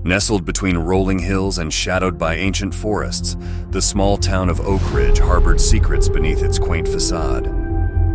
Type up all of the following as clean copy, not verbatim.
Nestled between rolling hills and shadowed by ancient forests, the small town of Oak Ridge harbored secrets beneath its quaint facade.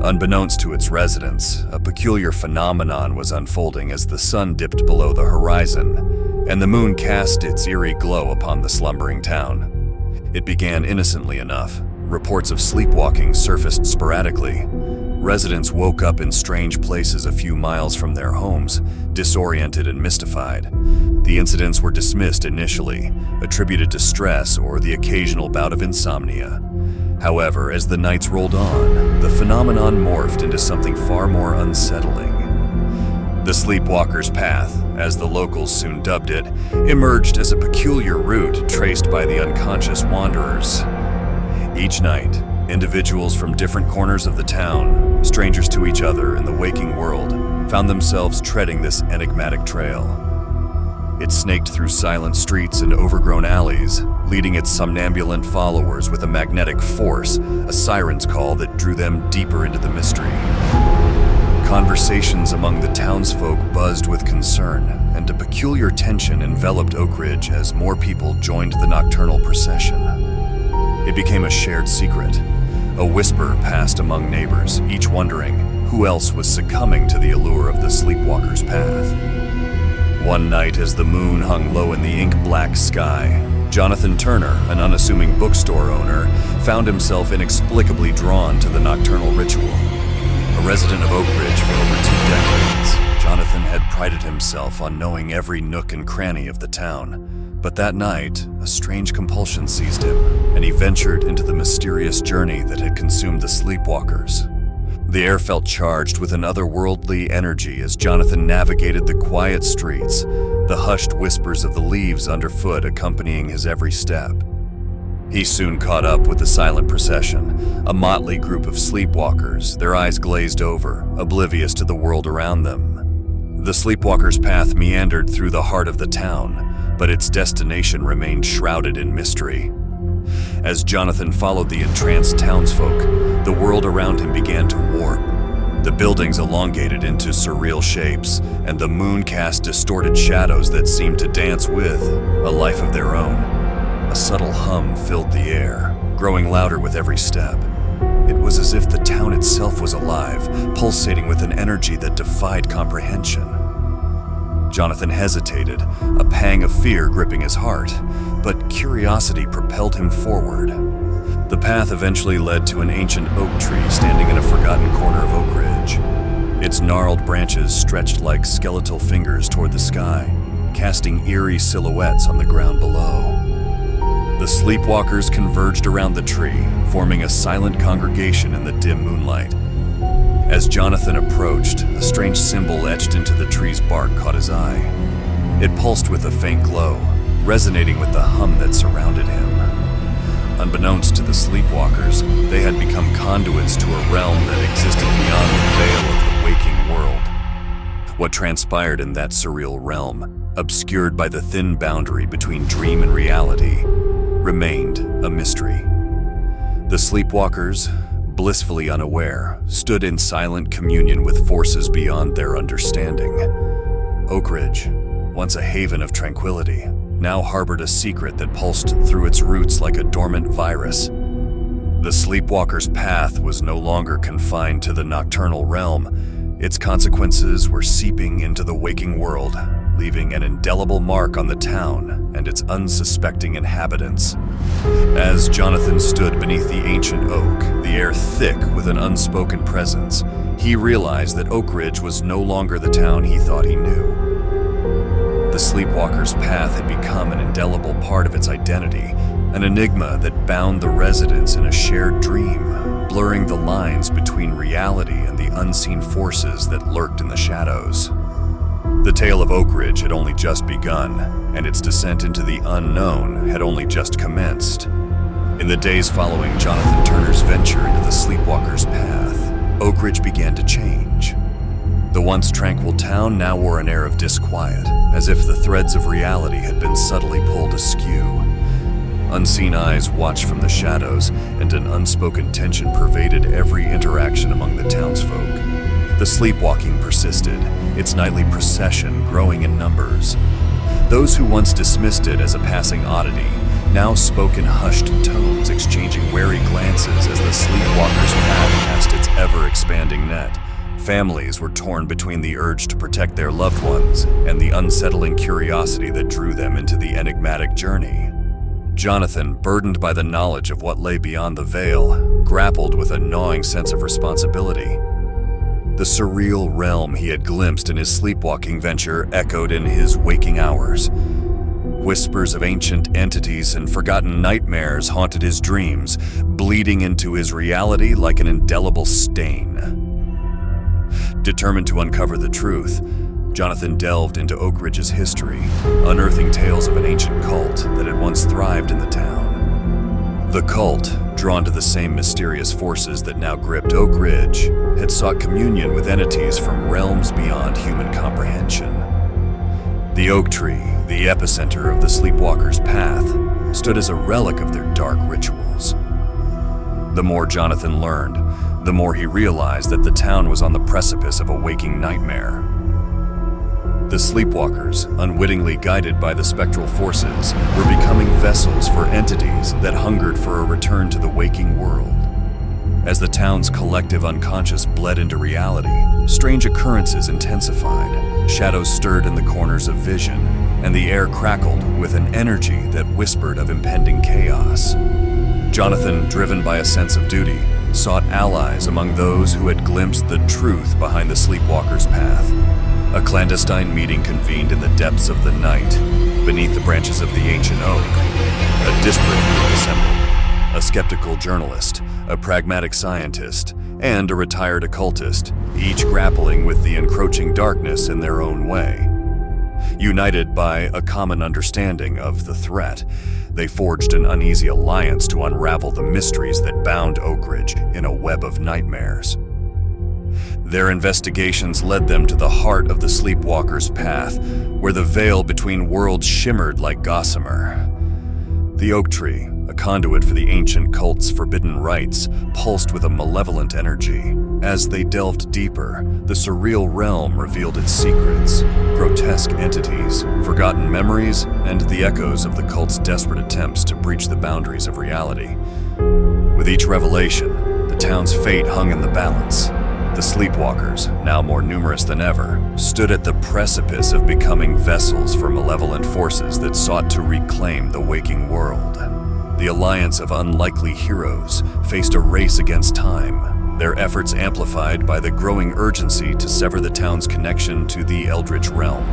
Unbeknownst to its residents, a peculiar phenomenon was unfolding as the sun dipped below the horizon, and the moon cast its eerie glow upon the slumbering town. It began innocently enough. Reports of sleepwalking surfaced sporadically. Residents woke up in strange places a few miles from their homes, disoriented and mystified. The incidents were dismissed initially, attributed to stress or the occasional bout of insomnia. However, as the nights rolled on, the phenomenon morphed into something far more unsettling. The Sleepwalker's Path, as the locals soon dubbed it, emerged as a peculiar route traced by the unconscious wanderers. Each night, individuals from different corners of the town, strangers to each other in the waking world, found themselves treading this enigmatic trail. It snaked through silent streets and overgrown alleys, leading its somnambulant followers with a magnetic force, a siren's call that drew them deeper into the mystery. Conversations among the townsfolk buzzed with concern, and a peculiar tension enveloped Oak Ridge as more people joined the nocturnal procession. It became a shared secret. A whisper passed among neighbors, each wondering who else was succumbing to the allure of the Sleepwalker's Path. One night, as the moon hung low in the ink-black sky, Jonathan Turner, an unassuming bookstore owner, found himself inexplicably drawn to the nocturnal ritual. A resident of Oak Ridge for over 2 decades, Jonathan had prided himself on knowing every nook and cranny of the town. But that night, a strange compulsion seized him, and he ventured into the mysterious journey that had consumed the Sleepwalkers. The air felt charged with an otherworldly energy as Jonathan navigated the quiet streets, the hushed whispers of the leaves underfoot accompanying his every step. He soon caught up with the silent procession, a motley group of sleepwalkers, their eyes glazed over, oblivious to the world around them. The Sleepwalker's Path meandered through the heart of the town, but its destination remained shrouded in mystery. As Jonathan followed the entranced townsfolk, the world around him began to warp. The buildings elongated into surreal shapes, and the moon cast distorted shadows that seemed to dance with a life of their own. A subtle hum filled the air, growing louder with every step. It was as if the town itself was alive, pulsating with an energy that defied comprehension. Jonathan hesitated, a pang of fear gripping his heart, but curiosity propelled him forward. The path eventually led to an ancient oak tree standing in a forgotten corner of Oak Ridge. Its gnarled branches stretched like skeletal fingers toward the sky, casting eerie silhouettes on the ground below. The sleepwalkers converged around the tree, forming a silent congregation in the dim moonlight. As Jonathan approached, a strange symbol etched into the tree's bark caught his eye. It pulsed with a faint glow, resonating with the hum that surrounded him. Unbeknownst to the sleepwalkers, they had become conduits to a realm that existed beyond the veil of the waking world. What transpired in that surreal realm, obscured by the thin boundary between dream and reality, remained a mystery. The sleepwalkers, blissfully unaware, stood in silent communion with forces beyond their understanding. Oak Ridge, once a haven of tranquility, now harbored a secret that pulsed through its roots like a dormant virus. The Sleepwalker's Path was no longer confined to the nocturnal realm. Its consequences were seeping into the waking world, leaving an indelible mark on the town and its unsuspecting inhabitants. As Jonathan stood beneath the ancient oak, the air thick with an unspoken presence, he realized that Oak Ridge was no longer the town he thought he knew. The Sleepwalker's Path had become an indelible part of its identity, an enigma that bound the residents in a shared dream, blurring the lines between reality and the unseen forces that lurked in the shadows. The tale of Oak Ridge had only just begun, and its descent into the unknown had only just commenced. In the days following Jonathan Turner's venture into the Sleepwalker's Path, Oak Ridge began to change. The once tranquil town now wore an air of disquiet, as if the threads of reality had been subtly pulled askew. Unseen eyes watched from the shadows, and an unspoken tension pervaded every interaction among the townsfolk. The sleepwalking persisted, its nightly procession growing in numbers. Those who once dismissed it as a passing oddity now spoke in hushed tones, exchanging wary glances as the Sleepwalker's path cast its ever-expanding net. Families were torn between the urge to protect their loved ones and the unsettling curiosity that drew them into the enigmatic journey. Jonathan, burdened by the knowledge of what lay beyond the veil, grappled with a gnawing sense of responsibility. The surreal realm he had glimpsed in his sleepwalking venture echoed in his waking hours. Whispers of ancient entities and forgotten nightmares haunted his dreams, bleeding into his reality like an indelible stain. Determined to uncover the truth, Jonathan delved into Oak Ridge's history, unearthing tales of an ancient cult that had once thrived in the town. The cult, drawn to the same mysterious forces that now gripped Oak Ridge, had sought communion with entities from realms beyond human comprehension. The oak tree, the epicenter of the Sleepwalker's path, stood as a relic of their dark rituals. The more Jonathan learned, the more he realized that the town was on the precipice of a waking nightmare. The Sleepwalkers, unwittingly guided by the spectral forces, were becoming vessels for entities that hungered for a return to the waking world. As the town's collective unconscious bled into reality, strange occurrences intensified, shadows stirred in the corners of vision, and the air crackled with an energy that whispered of impending chaos. Jonathan, driven by a sense of duty, sought allies among those who had glimpsed the truth behind the Sleepwalker's path. A clandestine meeting convened in the depths of the night, beneath the branches of the ancient oak. A disparate group assembled: a skeptical journalist, a pragmatic scientist, and a retired occultist, each grappling with the encroaching darkness in their own way. United by a common understanding of the threat, they forged an uneasy alliance to unravel the mysteries that bound Oak Ridge in a web of nightmares. Their investigations led them to the heart of the Sleepwalker's path, where the veil between worlds shimmered like gossamer. The oak tree, a conduit for the ancient cult's forbidden rites, pulsed with a malevolent energy. As they delved deeper, the surreal realm revealed its secrets, grotesque entities, forgotten memories, and the echoes of the cult's desperate attempts to breach the boundaries of reality. With each revelation, the town's fate hung in the balance. The Sleepwalkers, now more numerous than ever, stood at the precipice of becoming vessels for malevolent forces that sought to reclaim the waking world. The alliance of unlikely heroes faced a race against time, their efforts amplified by the growing urgency to sever the town's connection to the Eldritch realm.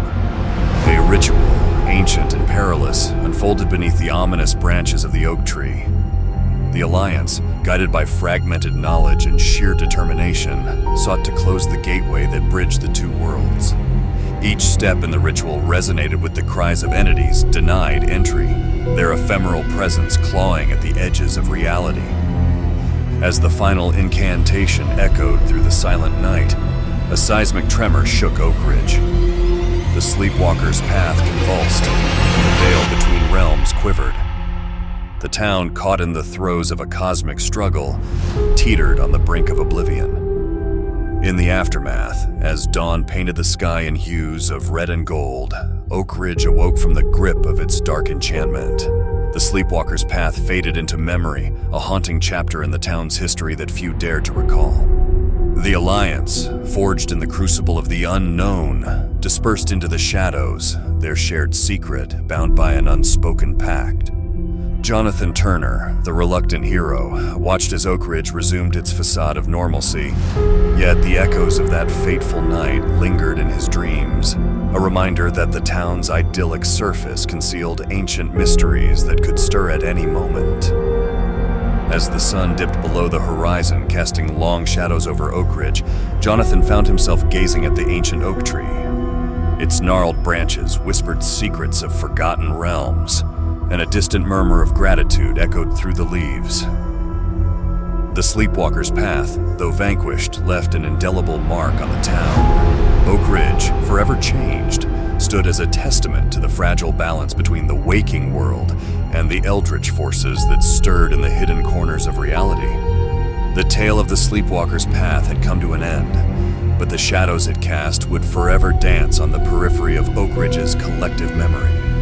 A ritual, ancient and perilous, unfolded beneath the ominous branches of the oak tree. The Alliance, guided by fragmented knowledge and sheer determination, sought to close the gateway that bridged the two worlds. Each step in the ritual resonated with the cries of entities denied entry, their ephemeral presence clawing at the edges of reality. As the final incantation echoed through the silent night, a seismic tremor shook Oak Ridge. The Sleepwalker's path convulsed, the veil between realms quivered. The town, caught in the throes of a cosmic struggle, teetered on the brink of oblivion. In the aftermath, as dawn painted the sky in hues of red and gold, Oak Ridge awoke from the grip of its dark enchantment. The Sleepwalker's path faded into memory, a haunting chapter in the town's history that few dared to recall. The Alliance, forged in the crucible of the unknown, dispersed into the shadows, their shared secret bound by an unspoken pact. Jonathan Turner, the reluctant hero, watched as Oak Ridge resumed its facade of normalcy, yet the echoes of that fateful night lingered in his dreams, a reminder that the town's idyllic surface concealed ancient mysteries that could stir at any moment. As the sun dipped below the horizon, casting long shadows over Oak Ridge, Jonathan found himself gazing at the ancient oak tree. Its gnarled branches whispered secrets of forgotten realms, and a distant murmur of gratitude echoed through the leaves. The Sleepwalker's path, though vanquished, left an indelible mark on the town. Oak Ridge, forever changed, stood as a testament to the fragile balance between the waking world and the eldritch forces that stirred in the hidden corners of reality. The tale of the Sleepwalker's path had come to an end, but the shadows it cast would forever dance on the periphery of Oak Ridge's collective memory.